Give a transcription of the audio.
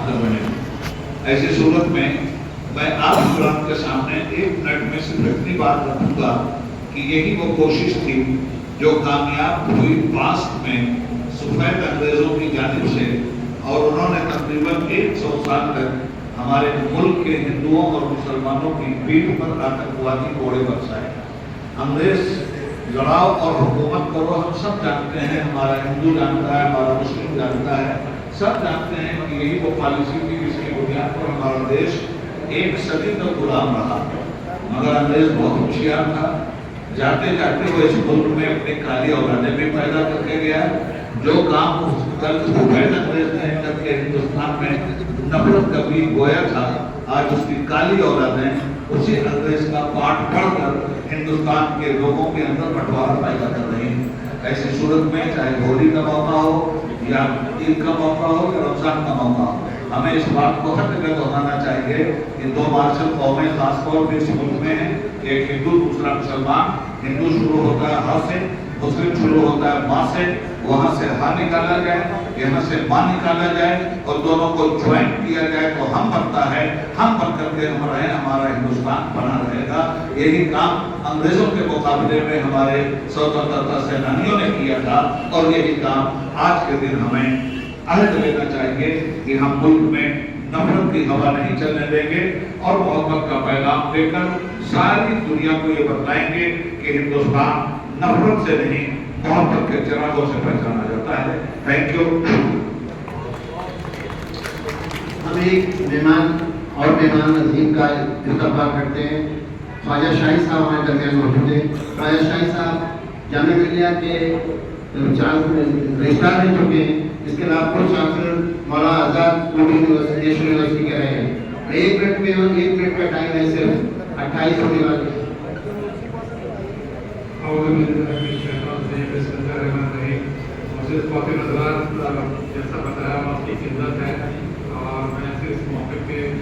کر رہے ہیں. ایسی صورت میں میں آپ حضرات کے سامنے 1 منٹ میں صرف اتنی بات رکھوں گا کہ یہی وہ کوشش تھی جو کامیاب ہوئی پاسٹ میں سفید انگریزوں کی جانب سے، اور انہوں نے تقریباً 100 سال تک ہمارے ملک کے ہندوؤں اور مسلمانوں کی پیٹھ پر آتنکوادی کوڑے برسائے. انگریز لڑاؤ اور حکومت کرو، ہم سب جانتے ہیں، ہمارا ہندو جانتا ہے، ہمارا مسلم جانتا ہے، سب جانتے ہیں کہ یہی وہ پالیسی تھی جس کی بنیاد پر ہمارا دیش 1 صدی تک غلام رہا. مگر انگریز بہت ہوشیار تھا، جاتے جاتے وہ اس ملک میں اپنی کالی اولادیں بھی پیدا کر کے گیا. جو کام کل سفید انگریز نے کر کے ہندوستان میں نفرت کا بیج بویا تھا، آج اس کی کالی اولادیں اسی انگریز کا پاٹ پڑھ کر ہندوستان کے لوگوں کے اندر بٹوارا پیدا کر رہی ہیں. ایسی صورت میں چاہے ہولی کا موقع ہو یا عید کا موقع ہو یا رمضان کا موقع ہو، ہمیں اس بات کو ہر جگہ دہرانا چاہیے کہ 2 مارشل قومیں خاص طور پہ اس ملک میں ہیں، ایک ہندو دوسرا مسلمان. ہندو شروع ہوتا ہے ہاں سے، مسلم شروع ہوتا ہے ماں سے، وہاں سے ہاں نکالا جائے، یہاں سے ماں نکالا جائے اور دونوں کو جوائنٹ کیا جائے تو ہم بنتا ہے. ہم بن کر کے ہم رہیں، ہمارا ہندوستان بنا رہے گا. یہی کام انگریزوں کے مقابلے میں ہمارے سوتنترتا سینانیوں نے کیا تھا، اور یہی کام آج کے دن ہمیں عہد لینا چاہیے کہ ہم ملک میں نفرت کی ہوا نہیں چلنے دیں گے اور محبت کا پیغام دے کر ساری دنیا کو یہ بتلائیں گے کہ ہندوستان نفرت سے نہیں محبت کے چراغوں سے پہچانا جاتا ہے. Thank you. ہم ایک مہمان عظیم کا استقبال کرتے ہیں. خواجہ شاہی صاحب ہمارے درمیان موجود ہیں. خواجہ شاہی صاحب جامعہ ملیہ کے رجسٹرار رہ چکے ہیں. اس کے علاوہ pro chancellor Maulana Azad national university کے رہے ہیں. 1 منٹ کا ٹائم ہے، صرف 28 ہونے والے. جیسا بتایا آپ کی خدمت ہے، اور میں اس موقع پہ